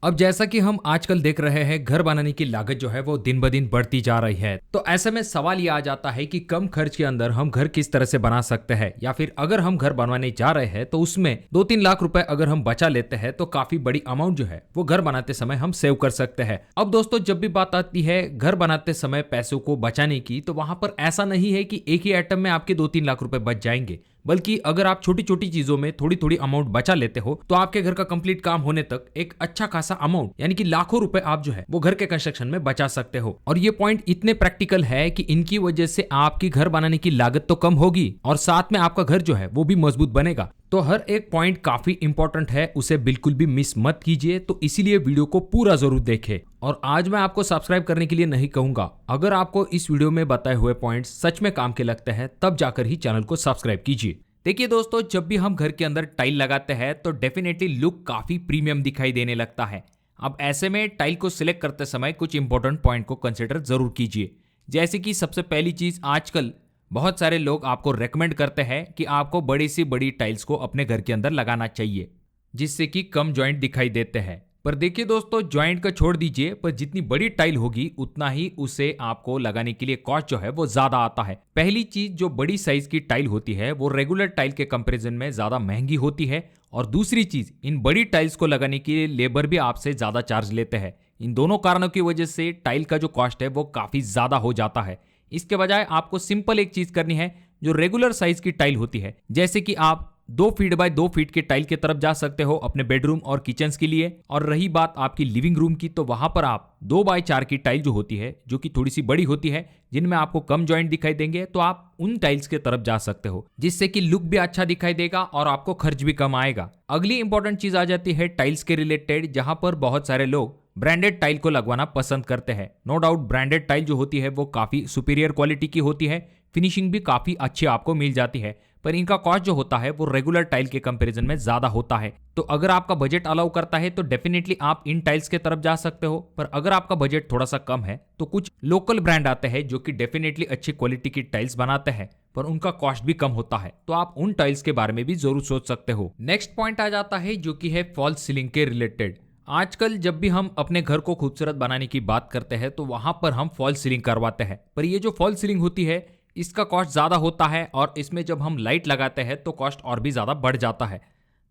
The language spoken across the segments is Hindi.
अब जैसा कि हम आजकल देख रहे हैं, घर बनाने की लागत जो है वो दिन ब दिन बढ़ती जा रही है। तो ऐसे में सवाल ये आ जाता है कि कम खर्च के अंदर हम घर किस तरह से बना सकते हैं, या फिर अगर हम घर बनवाने जा रहे हैं तो उसमें 2-3 लाख रुपए अगर हम बचा लेते हैं तो काफी बड़ी अमाउंट जो है वो घर बनाते समय हम सेव कर सकते हैं। अब दोस्तों, जब भी बात आती है घर बनाते समय पैसों को बचाने की, तो वहां पर ऐसा नहीं है कि एक ही आइटम में आपके 2-3 लाख रुपए बच जाएंगे, बल्कि अगर आप छोटी छोटी चीजों में थोड़ी थोड़ी अमाउंट बचा लेते हो तो आपके घर का कंप्लीट काम होने तक एक अच्छा खासा अमाउंट यानी कि लाखों रुपए आप जो है वो घर के कंस्ट्रक्शन में बचा सकते हो। और ये पॉइंट इतने प्रैक्टिकल है कि इनकी वजह से आपकी घर बनाने की लागत तो कम होगी और साथ में आपका घर जो है वो भी मजबूत बनेगा। तो हर एक पॉइंट काफी इंपॉर्टेंट है, उसे बिल्कुल भी मिस मत कीजिए। तो इसीलिए वीडियो को पूरा जरूर देखें। और आज मैं आपको सब्सक्राइब करने के लिए नहीं कहूंगा, अगर आपको इस वीडियो में बताए हुए पॉइंट्स सच में काम के लगते हैं तब जाकर ही चैनल को सब्सक्राइब कीजिए। देखिए दोस्तों, जब भी हम घर के अंदर टाइल लगाते हैं तो डेफिनेटली लुक काफी प्रीमियम दिखाई देने लगता है। अब ऐसे में टाइल को सिलेक्ट करते समय कुछ इंपॉर्टेंट पॉइंट को कंसिडर जरूर कीजिए। जैसे कि सबसे पहली चीज, आजकल बहुत सारे लोग आपको रेकमेंड करते हैं कि आपको बड़ी सी बड़ी टाइल्स को अपने घर के अंदर लगाना चाहिए, जिससे कि कम जॉइंट दिखाई देते हैं। पर देखिए दोस्तों, जॉइंट का छोड़ दीजिए, पर जितनी बड़ी टाइल होगी उतना ही उसे आपको लगाने के लिए कॉस्ट जो है वो ज्यादा आता है। पहली चीज, जो बड़ी साइज की टाइल होती है वो रेगुलर टाइल के कंपैरिजन में ज्यादा महंगी होती है। और दूसरी चीज, इन बड़ी टाइल्स को लगाने के लिए लेबर भी आपसे ज्यादा चार्ज लेते हैं। इन दोनों कारणों की वजह से टाइल का जो कॉस्ट है वो काफी ज्यादा हो जाता है। इसके बजाय आपको सिंपल एक चीज करनी है, जो रेगुलर साइज की टाइल होती है, जैसे कि आप 2 फीट बाय 2 फीट के टाइल की तरफ जा सकते हो अपने बेडरूम और किचन के लिए। और रही बात आपकी लिविंग रूम की, तो वहां पर आप 2 बाय 4 की टाइल जो होती है, जो कि थोड़ी सी बड़ी होती है, जिनमें आपको कम जॉइंट दिखाई देंगे, तो आप उन टाइल्स की तरफ जा सकते हो, जिससे कि लुक भी अच्छा दिखाई देगा और आपको खर्च भी कम आएगा। अगली इंपॉर्टेंट चीज आ जाती है टाइल्स के रिलेटेड, जहां पर बहुत सारे लोग ब्रांडेड टाइल को लगवाना पसंद करते हैं। नो डाउट ब्रांडेड टाइल जो होती है वो काफी सुपीरियर क्वालिटी की होती है, फिनिशिंग भी काफी अच्छी आपको मिल जाती है, पर इनका कॉस्ट जो होता है वो रेगुलर टाइल के कंपैरिजन में ज्यादा होता है। तो अगर आपका बजट अलाउ करता है तो डेफिनेटली आप इन टाइल्स के तरफ जा सकते हो। पर अगर आपका बजट थोड़ा सा कम है तो कुछ लोकल ब्रांड आते हैं जो कि डेफिनेटली अच्छी क्वालिटी की टाइल्स बनाते हैं, पर उनका कॉस्ट भी कम होता है, तो आप उन टाइल्स के बारे में भी जरूर सोच सकते हो। नेक्स्ट पॉइंट आ जाता है जो कि है फॉल्स सीलिंग के रिलेटेड। आजकल जब भी हम अपने घर को खूबसूरत बनाने की बात करते हैं तो वहां पर हम फॉल्स सीलिंग करवाते हैं, पर ये जो फॉल्स सीलिंग होती है इसका कॉस्ट ज़्यादा होता है और इसमें जब हम लाइट लगाते हैं तो कॉस्ट और भी ज़्यादा बढ़ जाता है।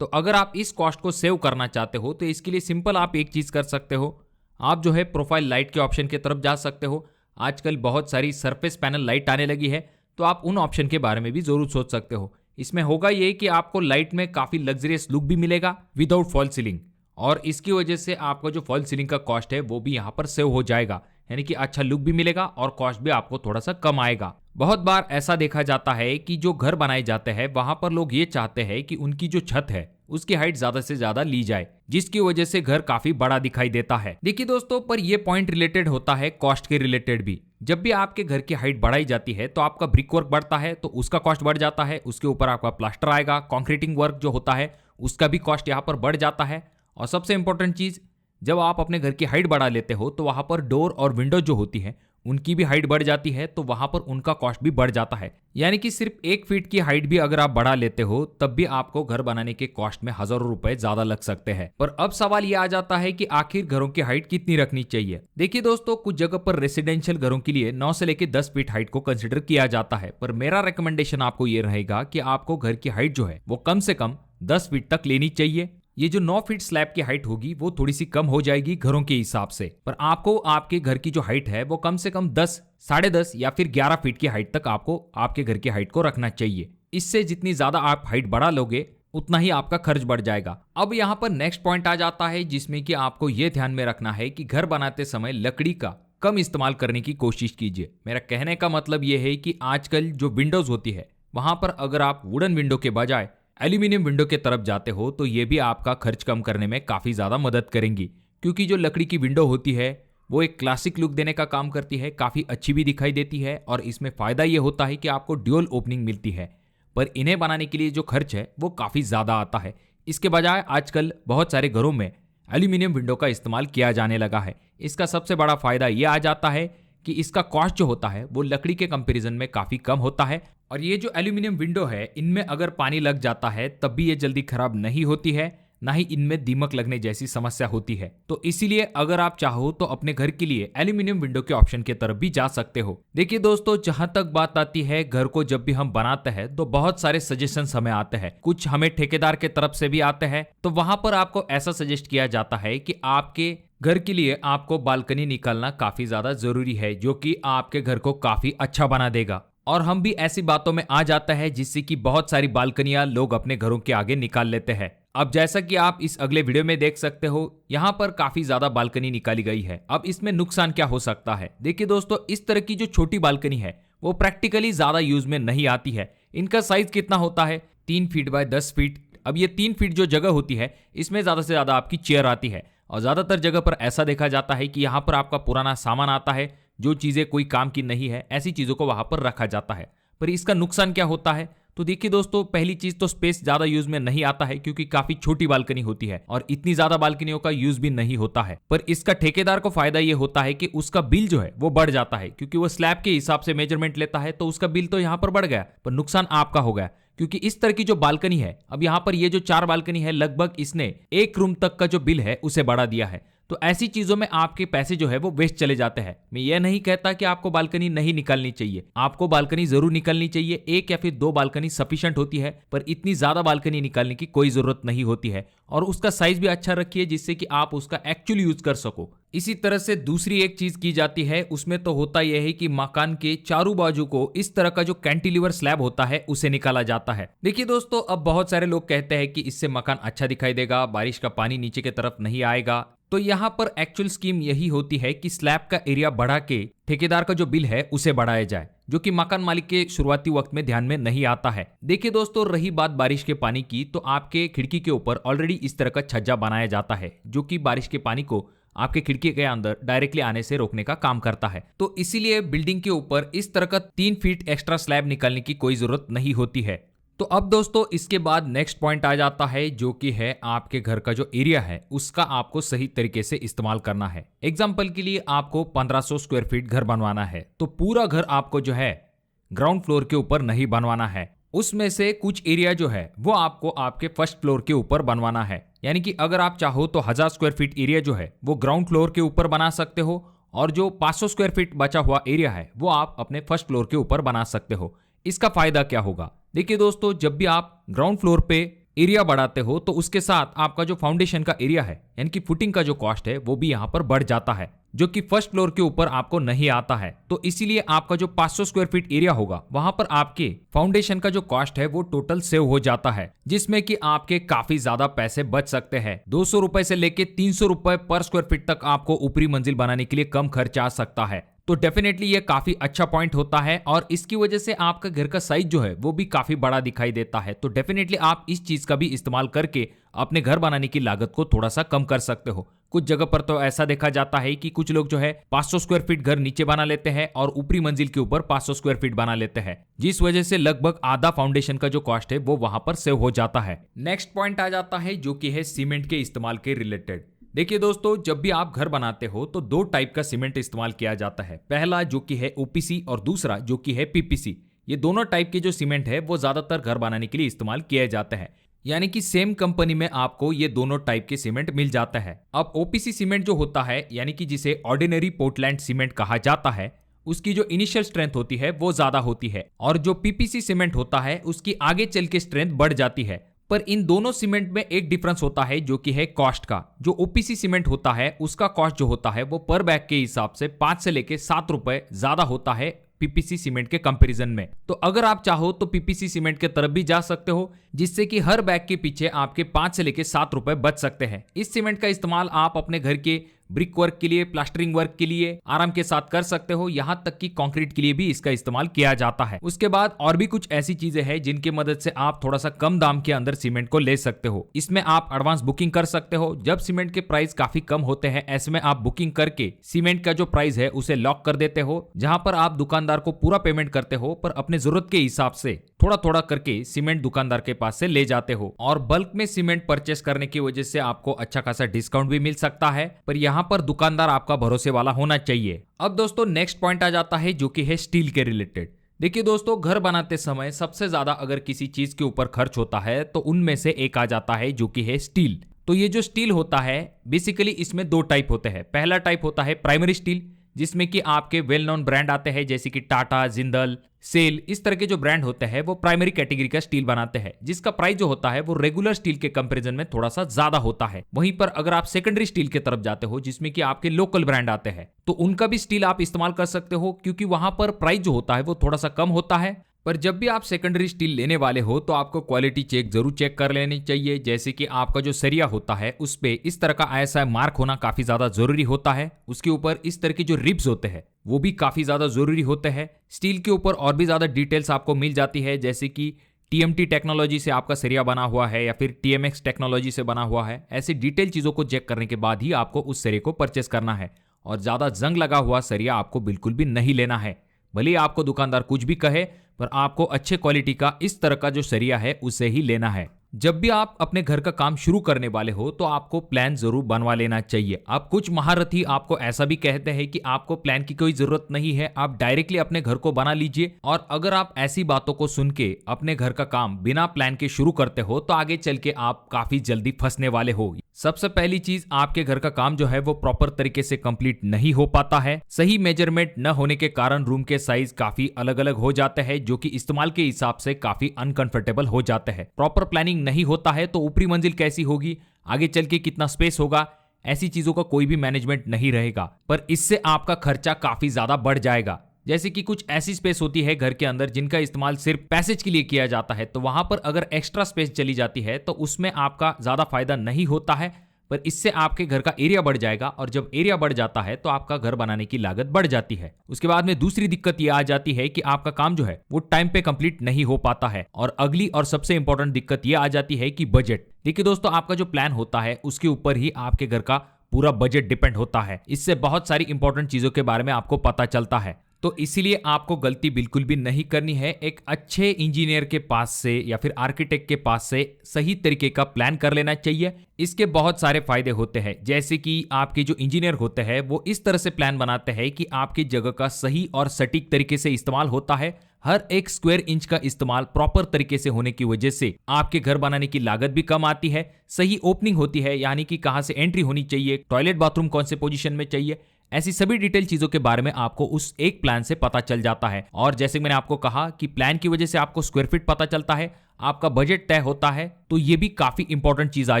तो अगर आप इस कॉस्ट को सेव करना चाहते हो तो इसके लिए सिंपल आप एक चीज़ कर सकते हो, आप जो है प्रोफाइल लाइट के ऑप्शन की तरफ जा सकते हो। आजकल बहुत सारी सरफेस पैनल लाइट आने लगी है, तो आप उन ऑप्शन के बारे में भी ज़रूर सोच सकते हो। इसमें होगा ये कि आपको लाइट में काफ़ी लग्जरियस लुक भी मिलेगा विदाउट फॉल सीलिंग, और इसकी वजह से आपका जो फॉल सीलिंग का कॉस्ट है वो भी यहाँ पर सेव हो जाएगा, यानी कि अच्छा लुक भी मिलेगा और कॉस्ट भी आपको थोड़ा सा कम आएगा। बहुत बार ऐसा देखा जाता है कि जो घर बनाए जाते हैं वहां पर लोग ये चाहते हैं कि उनकी जो छत है उसकी हाइट ज्यादा से ज्यादा ली जाए, जिसकी वजह से घर काफी बड़ा दिखाई देता है। देखिए दोस्तों, पर ये पॉइंट रिलेटेड होता है कॉस्ट के रिलेटेड भी। जब भी आपके घर की हाइट बढ़ाई जाती है तो आपका ब्रिक वर्क बढ़ता है तो उसका कॉस्ट बढ़ जाता है, उसके ऊपर आपका प्लास्टर आएगा, कॉन्क्रीटिंग वर्क जो होता है उसका भी कॉस्ट यहाँ पर बढ़ जाता है। और सबसे इंपॉर्टेंट चीज, जब आप अपने घर की हाइट बढ़ा लेते हो तो वहां पर डोर और विंडो जो होती है उनकी भी हाइट बढ़ जाती है, तो वहां पर उनका कॉस्ट भी बढ़ जाता है। यानी कि सिर्फ 1 फीट की हाइट भी अगर आप बढ़ा लेते हो तब भी आपको घर बनाने के कॉस्ट में हजारों रुपए ज्यादा लग सकते हैं। पर अब सवाल ये आ जाता है कि आखिर घरों की हाइट कितनी रखनी चाहिए। देखिए दोस्तों, कुछ जगह पर रेसिडेंशियल घरों के लिए 9 से लेकर 10 फीट हाइट को कंसिडर किया जाता है, पर मेरा रिकमेंडेशन आपको ये रहेगा कि आपको घर की हाइट जो है वो कम से कम 10 फीट तक लेनी चाहिए। ये जो 9 फीट स्लैब की हाइट होगी वो थोड़ी सी कम हो जाएगी घरों के हिसाब से, पर आपको आपके घर की जो हाइट है वो कम से कम 10, 10.5 या फिर 11 फीट की हाइट तक आपको आपके घर की हाइट को रखना चाहिए। इससे जितनी ज्यादा आप हाइट बढ़ा लोगे उतना ही आपका खर्च बढ़ जाएगा। अब यहाँ पर नेक्स्ट पॉइंट आ जाता है जिसमें कि आपको ये ध्यान में रखना है कि घर बनाते समय लकड़ी का कम इस्तेमाल करने की कोशिश कीजिए। मेरा कहने का मतलब ये है कि आजकल जो विंडोज होती है वहां पर अगर आप वुडन विंडो के बजाय एल्यूमिनियम विंडो के तरफ जाते हो तो ये भी आपका खर्च कम करने में काफ़ी ज़्यादा मदद करेंगी, क्योंकि जो लकड़ी की विंडो होती है वो एक क्लासिक लुक देने का काम करती है, काफ़ी अच्छी भी दिखाई देती है और इसमें फ़ायदा ये होता है कि आपको ड्यूल ओपनिंग मिलती है। पर इन्हें बनाने के लिए जो खर्च है वो काफ़ी ज़्यादा आता है। इसके बजाय आजकल बहुत सारे घरों में एल्यूमिनियम विंडो का इस्तेमाल किया जाने लगा है। इसका सबसे बड़ा फ़ायदा ये आ जाता है कि इसका कॉस्ट जो होता है वो लकड़ी के कंपैरिजन में काफ़ी कम होता है, और ये जो एल्यूमिनियम विंडो है इनमें अगर पानी लग जाता है तब भी ये जल्दी खराब नहीं होती है, ना ही इनमें दीमक लगने जैसी समस्या होती है। तो इसीलिए अगर आप चाहो तो अपने घर के लिए एल्यूमिनियम विंडो के ऑप्शन की तरफ भी जा सकते हो। देखिए दोस्तों, जहां तक बात आती है घर को जब भी हम बनाते हैं तो बहुत सारे सजेशंस हमें आते हैं, कुछ हमें ठेकेदार के तरफ से भी आते हैं। तो वहां पर आपको ऐसा सजेस्ट किया जाता है कि आपके घर के लिए आपको बालकनी निकालना काफी ज्यादा जरूरी है, जो कि आपके घर को काफी अच्छा बना देगा। और हम भी ऐसी बातों में आ जाता है जिससे कि बहुत सारी बालकनियां लोग अपने घरों के आगे निकाल लेते हैं। अब जैसा कि आप इस अगले वीडियो में देख सकते हो, यहाँ पर काफी ज्यादा बालकनी निकाली गई है। अब इसमें नुकसान क्या हो सकता है? देखिए दोस्तों, इस तरह की जो छोटी बालकनी है वो प्रैक्टिकली ज्यादा यूज में नहीं आती है। इनका साइज कितना होता है? 3 फीट बाय 10 फीट। अब ये 3 फीट जो जगह होती है इसमें ज्यादा से ज्यादा आपकी चेयर आती है, और ज्यादातर जगह पर ऐसा देखा जाता है कि यहाँ पर आपका पुराना सामान आता है, जो चीजें कोई काम की नहीं है ऐसी चीजों को वहां पर रखा जाता है। पर इसका नुकसान क्या होता है? तो देखिए दोस्तों, पहली चीज तो स्पेस ज्यादा यूज में नहीं आता है, क्योंकि काफी छोटी बालकनी होती है और इतनी ज्यादा बालकनियों का यूज भी नहीं होता है। पर इसका ठेकेदार को फायदा ये होता है कि उसका बिल जो है वो बढ़ जाता है, क्योंकि वो स्लैब के हिसाब से मेजरमेंट लेता है, तो उसका बिल तो यहाँ पर बढ़ गया। पर नुकसान आपका हो गया, क्योंकि इस तरह की जो बालकनी है, अब यहाँ पर ये जो 4 बालकनी है, लगभग इसने 1 रूम तक का जो बिल है उसे बढ़ा दिया है। तो ऐसी चीजों में आपके पैसे जो है वो वेस्ट चले जाते हैं। मैं ये नहीं कहता कि आपको बालकनी नहीं निकालनी चाहिए, आपको बालकनी जरूर निकालनी चाहिए। 1 या फिर 2 बालकनी सफिशिएंट होती है, पर इतनी ज्यादा बालकनी निकालने की कोई जरूरत नहीं होती है। और उसका साइज भी अच्छा रखिए जिससे कि आप उसका एक्चुअली यूज कर सको। इसी तरह से दूसरी एक चीज की जाती है, उसमें तो होता यह है कि मकान के चारों बाजू को इस तरह का जो कैंटिलीवर स्लैब होता है उसे निकाला जाता है। देखिए दोस्तों, अब बहुत सारे लोग कहते हैं कि इससे मकान अच्छा दिखाई देगा, बारिश का पानी नीचे की तरफ नहीं आएगा। तो यहाँ पर एक्चुअल स्कीम यही होती है कि स्लैब का एरिया बढ़ा के ठेकेदार का जो बिल है उसे बढ़ाया जाए, जो कि मकान मालिक के शुरुआती वक्त में ध्यान में नहीं आता है। देखिए दोस्तों, रही बात बारिश के पानी की, तो आपके खिड़की के ऊपर ऑलरेडी इस तरह का छज्जा बनाया जाता है, जो कि बारिश के पानी को आपके खिड़की के अंदर डायरेक्टली आने से रोकने का काम करता है। तो इसीलिए बिल्डिंग के ऊपर इस तरह का 3 फीट एक्स्ट्रा स्लैब निकालने की कोई जरूरत नहीं होती है। तो अब दोस्तों, इसके बाद नेक्स्ट पॉइंट आ जाता है, जो कि है आपके घर का जो एरिया है उसका आपको सही तरीके से इस्तेमाल करना है। एग्जाम्पल के लिए आपको 1500 स्क्वायर फीट घर बनवाना है, तो पूरा घर आपको जो है ग्राउंड फ्लोर के ऊपर नहीं बनवाना है। उसमें से कुछ एरिया जो है वो आपको आपके फर्स्ट फ्लोर के ऊपर बनवाना है। यानी कि अगर आप चाहो तो 1000 स्क्वायर फीट एरिया जो है वो ग्राउंड फ्लोर के ऊपर बना सकते हो, और जो 500 स्क्वायर फीट बचा हुआ एरिया है वो आप अपने फर्स्ट फ्लोर के ऊपर बना सकते हो। इसका फायदा क्या होगा? देखिए दोस्तों, जब भी आप ग्राउंड फ्लोर पे एरिया बढ़ाते हो तो उसके साथ आपका जो फाउंडेशन का एरिया है, यानी कि फुटिंग का जो कॉस्ट है, वो भी यहाँ पर बढ़ जाता है, जो कि फर्स्ट फ्लोर के ऊपर आपको नहीं आता है। तो इसीलिए आपका जो 500 स्क्वायर फीट एरिया होगा वहां पर आपके फाउंडेशन का जो कॉस्ट है वो टोटल सेव हो जाता है, जिसमें कि आपके काफी ज्यादा पैसे बच सकते हैं। 200 रुपए से लेके 300 रुपए पर स्क्वायर फीट तक आपको ऊपरी मंजिल बनाने के लिए कम खर्चा आ सकता है। तो डेफिनेटली ये काफी अच्छा पॉइंट होता है, और इसकी वजह से आपका घर का साइज जो है वो भी काफी बड़ा दिखाई देता है। तो डेफिनेटली आप इस चीज का भी इस्तेमाल करके अपने घर बनाने की लागत को थोड़ा सा कम कर सकते हो। कुछ जगह पर तो ऐसा देखा जाता है कि कुछ लोग जो है 500 स्क्वायर फीट घर नीचे बना लेते हैं और ऊपरी मंजिल के ऊपर 500 स्क्वायर फीट बना लेते हैं, जिस वजह से लगभग आधा फाउंडेशन का जो कॉस्ट है वो वहां पर सेव हो जाता है। नेक्स्ट पॉइंट आ जाता है, जो कि है सीमेंट के इस्तेमाल के रिलेटेड। देखिए दोस्तों, जब भी आप घर बनाते हो तो 2 टाइप का सीमेंट इस्तेमाल किया जाता है। पहला जो कि है ओपीसी और दूसरा जो कि है पीपीसी। ये दोनों टाइप के जो सीमेंट है वो ज्यादातर घर बनाने के लिए इस्तेमाल किए जाते हैं, यानी कि सेम कंपनी में आपको ये दोनों टाइप के सीमेंट मिल जाता है। अब ओपीसी सीमेंट जो होता है, यानी कि जिसे ऑर्डिनरी पोर्टलैंड सीमेंट कहा जाता है, उसकी जो इनिशियल स्ट्रेंथ होती है वो ज्यादा होती है, और जो पीपीसी सीमेंट होता है उसकी आगे चल के स्ट्रेंथ बढ़ जाती है। पर इन दोनों सीमेंट में एक डिफरेंस होता है, जो कि है कॉस्ट का। जो ओपीसी सीमेंट होता है उसका कॉस्ट जो होता है वो पर बैग के हिसाब से 5 से लेके 7 रुपए ज्यादा होता है पीपीसी सीमेंट के कंपैरिजन में। तो अगर आप चाहो तो पीपीसी सीमेंट के तरफ भी जा सकते हो, जिससे कि हर बैग के पीछे आपके 5 से लेके 7 रुपए बच सकते हैं। इस सीमेंट का इस्तेमाल आप अपने घर के ब्रिक वर्क के लिए, प्लास्टरिंग वर्क के लिए आराम के साथ कर सकते हो, यहां तक कि कंक्रीट के लिए भी इसका इस्तेमाल किया जाता है। उसके बाद और भी कुछ ऐसी चीजें हैं जिनकी मदद से आप थोड़ा सा कम दाम के अंदर सीमेंट को ले सकते हो। इसमें आप एडवांस बुकिंग कर सकते हो। जब सीमेंट के प्राइस काफी कम होते हैं, ऐसे में आप बुकिंग करके सीमेंट का जो प्राइस है उसे लॉक कर देते हो, जहां पर आप दुकानदार को पूरा पेमेंट करते हो, पर अपने जरूरत के हिसाब से थोड़ा थोड़ा करके सीमेंट दुकानदार के पास से ले जाते हो। और बल्क में सीमेंट परचेस करने की वजह से आपको अच्छा खासा डिस्काउंट भी मिल सकता है, पर यहाँ पर दुकानदार आपका भरोसे वाला होना चाहिए। अब दोस्तों नेक्स्ट पॉइंट आ जाता है, जो कि है स्टील के रिलेटेड। देखिए दोस्तों, घर बनाते समय सबसे ज्यादा अगर किसी चीज के ऊपर खर्च होता है तो उनमें से एक आ जाता है, जो कि है स्टील। तो ये जो स्टील होता है बेसिकली इसमें दो टाइप होते हैं। पहला टाइप होता है प्राइमरी स्टील, जिसमें कि आपके वेल नोन ब्रांड आते हैं जैसे कि टाटा, जिंदल, सेल, इस तरह के जो ब्रांड होते हैं वो प्राइमरी कैटेगरी का स्टील बनाते हैं, जिसका प्राइस जो होता है वो रेगुलर स्टील के कंपैरिजन में थोड़ा सा ज्यादा होता है। वहीं पर अगर आप सेकेंडरी स्टील की तरफ जाते हो जिसमें कि आपके लोकल ब्रांड आते हैं, तो उनका भी स्टील आप इस्तेमाल कर सकते हो, क्योंकि वहां पर प्राइस जो होता है वो थोड़ा सा कम होता है। पर जब भी आप सेकेंडरी स्टील लेने वाले हो तो आपको क्वालिटी चेक जरूर चेक कर लेनी चाहिए, जैसे कि आपका जो सरिया होता है उस पे इस तरह का ISI मार्क होना काफी ज्यादा जरूरी होता है। उसके ऊपर इस तरह के जो रिब्स होते हैं वो भी काफी ज्यादा जरूरी होते हैं। स्टील के ऊपर और भी ज्यादा डिटेल्स आपको मिल जाती है, जैसे कि TMT टेक्नोलॉजी से आपका सरिया बना हुआ है या फिर TMX टेक्नोलॉजी से बना हुआ है। ऐसी डिटेल चीजों को चेक करने के बाद ही आपको उस सरिये को परचेस करना है, और ज्यादा जंग लगा हुआ सरिया आपको बिल्कुल भी नहीं लेना है। भले आपको दुकानदार कुछ भी कहे, पर आपको अच्छे क्वालिटी का इस तरह का जो सरिया है उसे ही लेना है। जब भी आप अपने घर का काम शुरू करने वाले हो तो आपको प्लान जरूर बनवा लेना चाहिए। अब कुछ महारथी आपको ऐसा भी कहते हैं कि आपको प्लान की कोई जरूरत नहीं है, आप डायरेक्टली अपने घर को बना लीजिए। और अगर आप ऐसी बातों को सुन के अपने घर का काम बिना प्लान के शुरू करते हो तो आगे चल के आप काफी जल्दी फंसने वाले हो। सबसे पहली चीज, आपके घर का काम जो है वो प्रॉपर तरीके से कंप्लीट नहीं हो पाता है। सही मेजरमेंट न होने के कारण रूम के साइज काफी अलग अलग हो जाते हैं, जो कि इस्तेमाल के हिसाब से काफी अनकंफर्टेबल हो जाते हैं। प्रॉपर प्लानिंग नहीं होता है तो ऊपरी मंजिल कैसी होगी, आगे चल के कितना स्पेस होगा, ऐसी चीजों का कोई भी मैनेजमेंट नहीं रहेगा। पर इससे आपका खर्चा काफी ज्यादा बढ़ जाएगा। जैसे कि कुछ ऐसी स्पेस होती है घर के अंदर जिनका इस्तेमाल सिर्फ पैसेज के लिए किया जाता है, तो वहां पर अगर एक्स्ट्रा स्पेस चली जाती है तो उसमें आपका ज्यादा फायदा नहीं होता है, पर इससे आपके घर का एरिया बढ़ जाएगा, और जब एरिया बढ़ जाता है तो आपका घर बनाने की लागत बढ़ जाती है। उसके बाद में दूसरी दिक्कत ये आ जाती है कि आपका काम जो है वो टाइम पे कंप्लीट नहीं हो पाता है। और अगली और सबसे इंपॉर्टेंट दिक्कत ये आ जाती है कि बजट। देखिए दोस्तों, आपका जो प्लान होता है उसके ऊपर ही आपके घर का पूरा बजट डिपेंड होता है। इससे बहुत सारी इंपॉर्टेंट चीजों के बारे में आपको पता चलता है। तो इसीलिए आपको गलती बिल्कुल भी नहीं करनी है। एक अच्छे इंजीनियर के पास से या फिर आर्किटेक्ट के पास से सही तरीके का प्लान कर लेना चाहिए। इसके बहुत सारे फायदे होते हैं, जैसे कि आपके जो इंजीनियर होते हैं वो इस तरह से प्लान बनाते हैं कि आपकी जगह का सही और सटीक तरीके से इस्तेमाल होता है। हर एक स्क्वायर इंच का इस्तेमाल प्रॉपर तरीके से होने की वजह से आपके घर बनाने की लागत भी कम आती है। सही ओपनिंग होती है, यानी कि कहां से एंट्री होनी चाहिए, टॉयलेट बाथरूम कौन से पोजीशन में चाहिए, ऐसी सभी डिटेल चीजों के बारे में आपको उस एक प्लान से पता चल जाता है। और जैसे मैंने आपको कहा कि प्लान की वजह से आपको स्क्वायर फीट पता चलता है, आपका बजट तय होता है, तो ये भी काफी इंपॉर्टेंट चीज आ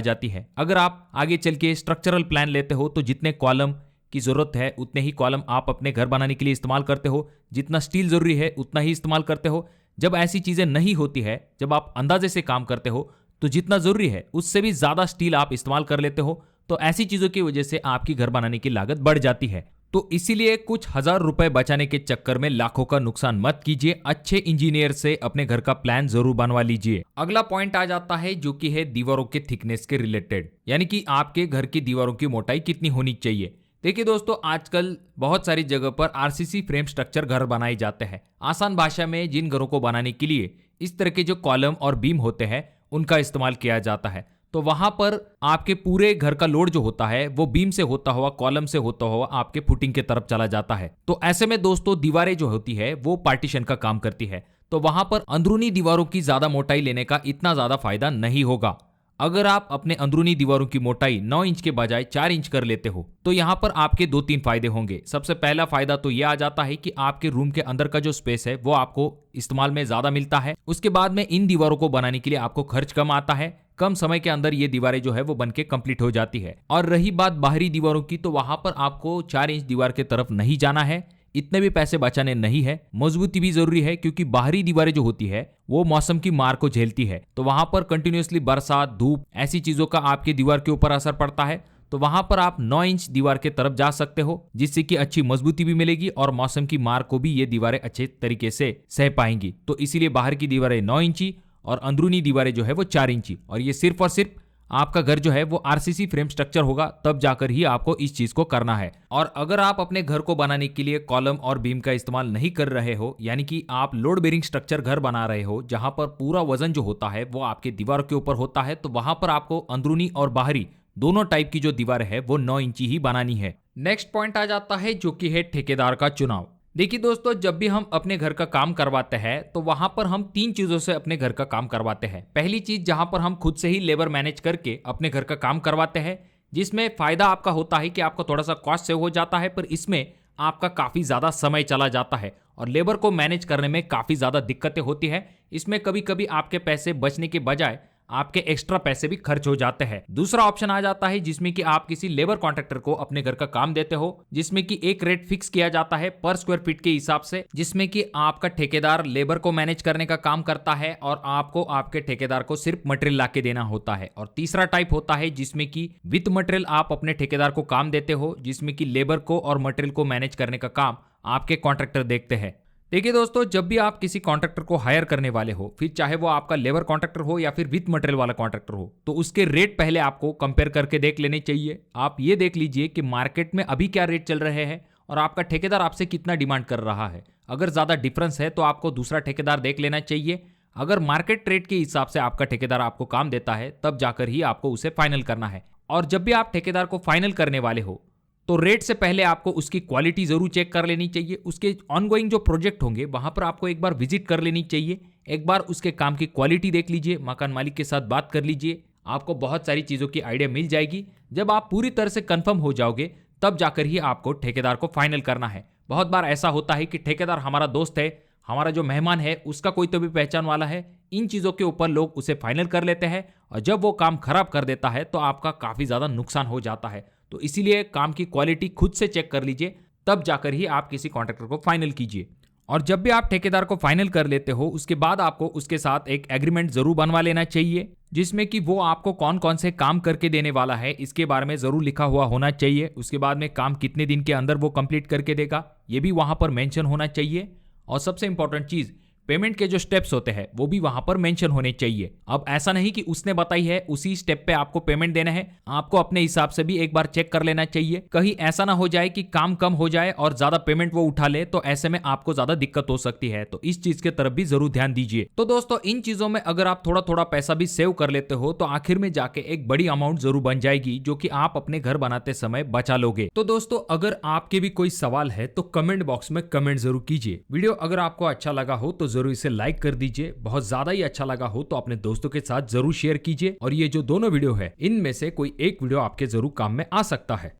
जाती है। अगर आप आगे चल के स्ट्रक्चरल प्लान लेते हो तो जितने कॉलम की जरूरत है उतने ही कॉलम आप अपने घर बनाने के लिए इस्तेमाल करते हो, जितना स्टील जरूरी है उतना ही इस्तेमाल करते हो। जब ऐसी चीजें नहीं होती है, जब आप अंदाजे से काम करते हो, तो जितना जरूरी है उससे भी ज्यादा स्टील आप इस्तेमाल कर लेते हो, तो ऐसी चीजों की वजह से आपकी घर बनाने की लागत बढ़ जाती है। तो इसीलिए कुछ हजार रुपए बचाने के चक्कर में लाखों का नुकसान मत कीजिए। अच्छे इंजीनियर से अपने घर का प्लान जरूर बनवा लीजिए। अगला पॉइंट आ जाता है जो कि है दीवारों के थिकनेस के रिलेटेड, यानी कि आपके घर की दीवारों की मोटाई कितनी होनी चाहिए। देखिए दोस्तों, आजकल बहुत सारी जगह पर RCC फ्रेम स्ट्रक्चर घर बनाए जाते हैं। आसान भाषा में जिन घरों को बनाने के लिए इस तरह के जो कॉलम और बीम होते हैं उनका इस्तेमाल किया जाता है, तो वहां पर आपके पूरे घर का लोड जो होता है वो बीम से होता हुआ, कॉलम से होता हुआ आपके फुटिंग की तरफ चला जाता है। तो ऐसे में दोस्तों दीवारें जो होती है वो पार्टीशन का काम करती है, तो वहां पर अंदरूनी दीवारों की ज्यादा मोटाई लेने का इतना ज्यादा फायदा नहीं होगा। अगर आप अपने अंदरूनी दीवारों की मोटाई 9 इंच के बजाय 4 इंच कर लेते हो तो यहाँ पर आपके 2-3 फायदे होंगे। सबसे पहला फायदा तो यह आ जाता है कि आपके रूम के अंदर का जो स्पेस है वो आपको इस्तेमाल में ज्यादा मिलता है। उसके बाद में इन दीवारों को बनाने के लिए आपको खर्च कम आता है, कम समय के अंदर ये दीवारें जो है वो बनके कंप्लीट हो जाती है। और रही बात बाहरी दीवारों की, तो वहां पर आपको 4 इंच दीवार के तरफ नहीं जाना है, इतने भी पैसे बचाने नहीं है। मजबूती भी जरूरी है क्योंकि बाहरी दीवारें जो होती है वो मौसम की मार को झेलती है, तो वहां पर कंटिन्यूअसली बरसात, धूप, ऐसी चीजों का आपके दीवार के ऊपर असर पड़ता है। तो वहां पर आप 9 इंच दीवार के तरफ जा सकते हो, जिससे कि अच्छी मजबूती भी मिलेगी और मौसम की मार को भी ये दीवारें अच्छे तरीके से सह पाएंगी। तो इसीलिए बाहर की दीवारें 9 इंची और अंदरूनी दीवारें जो है वो 4 इंची। और ये सिर्फ और सिर्फ आपका घर जो है वो RCC फ्रेम स्ट्रक्चर होगा, तब जाकर ही आपको इस चीज को करना है। और अगर आप अपने घर को बनाने के लिए कॉलम और बीम का इस्तेमाल नहीं कर रहे हो, यानी कि आप लोड बेरिंग स्ट्रक्चर घर बना रहे हो जहां पर पूरा वजन जो होता है वो आपके दीवार के ऊपर होता है, तो वहां पर आपको अंदरूनी और बाहरी दोनों टाइप की जो दीवार है वो 9 इंची ही बनानी है। नेक्स्ट पॉइंट आ जाता है जो कि है ठेकेदार का चुनाव। देखिए दोस्तों, जब भी हम अपने घर का काम करवाते हैं तो वहां पर हम तीन चीजों से अपने घर का काम करवाते हैं। पहली चीज, जहां पर हम खुद से ही लेबर मैनेज करके अपने घर का काम करवाते हैं, जिसमें फायदा आपका होता है कि आपका थोड़ा सा कॉस्ट सेव हो जाता है, पर इसमें आपका काफी ज्यादा समय चला जाता है और लेबर को मैनेज करने में काफी ज्यादा दिक्कतें होती है। इसमें कभी कभी आपके पैसे बचने के बजाय आपके एक्स्ट्रा पैसे भी खर्च हो जाते हैं। दूसरा ऑप्शन आ जाता है जिसमें कि आप किसी लेबर कॉन्ट्रैक्टर को अपने घर का काम देते हो, जिसमें कि एक रेट फिक्स किया जाता है पर स्क्वायर फीट के हिसाब से, जिसमें कि आपका ठेकेदार लेबर को मैनेज करने का काम करता है और आपको आपके ठेकेदार को सिर्फ मटेरियल ला के देना होता है। और तीसरा टाइप होता है जिसमें कि विद मटेरियल आप अपने ठेकेदार को काम देते हो, जिसमें कि लेबर को और मटेरियल को मैनेज करने का काम आपके कॉन्ट्रैक्टर देखते हैं। देखिए दोस्तों, जब भी आप किसी कॉन्ट्रैक्टर को हायर करने वाले हो, फिर चाहे वो आपका लेबर कॉन्ट्रैक्टर हो या फिर विथ मटेरियल वाला कॉन्ट्रैक्टर हो, तो उसके रेट पहले आपको कंपेयर करके देख लेने चाहिए। आप ये देख लीजिए कि मार्केट में अभी क्या रेट चल रहे हैं और आपका ठेकेदार आपसे कितना डिमांड कर रहा है। अगर ज़्यादा डिफरेंस है तो आपको दूसरा ठेकेदार देख लेना चाहिए। अगर मार्केट रेट के हिसाब से आपका ठेकेदार आपको काम देता है, तब जाकर ही आपको उसे फाइनल करना है। और जब भी आप ठेकेदार को फाइनल करने वाले हो तो रेट से पहले आपको उसकी क्वालिटी जरूर चेक कर लेनी चाहिए। उसके ऑनगोइंग जो प्रोजेक्ट होंगे वहां पर आपको एक बार विजिट कर लेनी चाहिए। एक बार उसके काम की क्वालिटी देख लीजिए, मकान मालिक के साथ बात कर लीजिए, आपको बहुत सारी चीज़ों की आइडिया मिल जाएगी। जब आप पूरी तरह से कंफर्म हो जाओगे तब जाकर ही आपको ठेकेदार को फाइनल करना है। बहुत बार ऐसा होता है कि ठेकेदार हमारा दोस्त है, हमारा जो मेहमान है उसका कोई तो भी पहचान वाला है, इन चीज़ों के ऊपर लोग उसे फाइनल कर लेते हैं और जब वो काम खराब कर देता है तो आपका काफ़ी ज़्यादा नुकसान हो जाता है। तो इसीलिए काम की क्वालिटी खुद से चेक कर लीजिए, तब जाकर ही आप किसी कॉन्ट्रैक्टर को फाइनल कीजिए। और जब भी आप ठेकेदार को फाइनल कर लेते हो, उसके बाद आपको उसके साथ एक एग्रीमेंट जरूर बनवा लेना चाहिए, जिसमें कि वो आपको कौन कौन से काम करके देने वाला है इसके बारे में जरूर लिखा हुआ होना चाहिए। उसके बाद में काम कितने दिन के अंदर वो कंप्लीट करके देगा ये भी वहां पर मेंशन होना चाहिए। और सबसे इंपॉर्टेंट चीज, पेमेंट के जो स्टेप्स होते हैं वो भी वहां पर मेंशन होने चाहिए। अब ऐसा नहीं कि उसने बताई है उसी स्टेप पे आपको पेमेंट देना है, आपको अपने हिसाब से भी एक बार चेक कर लेना चाहिए। कहीं ऐसा ना हो जाए कि काम कम हो जाए और ज्यादा पेमेंट वो उठा ले, तो ऐसे में आपको ज्यादा दिक्कत हो सकती है। तो इस चीज के तरफ भी जरूर ध्यान दीजिए। तो दोस्तों, इन चीजों में अगर आप थोड़ा थोड़ा पैसा भी सेव कर लेते हो तो आखिर में जाके एक बड़ी अमाउंट जरूर बन जाएगी, जो कि आप अपने घर बनाते समय बचा लोगे। तो दोस्तों, अगर आपके भी कोई सवाल है तो कमेंट बॉक्स में कमेंट जरूर कीजिए। वीडियो अगर आपको अच्छा लगा हो तो जरूर इसे लाइक कर दीजिए। बहुत ज्यादा ही अच्छा लगा हो तो अपने दोस्तों के साथ जरूर शेयर कीजिए। और ये जो दोनों वीडियो है, इनमें से कोई एक वीडियो आपके जरूर काम में आ सकता है।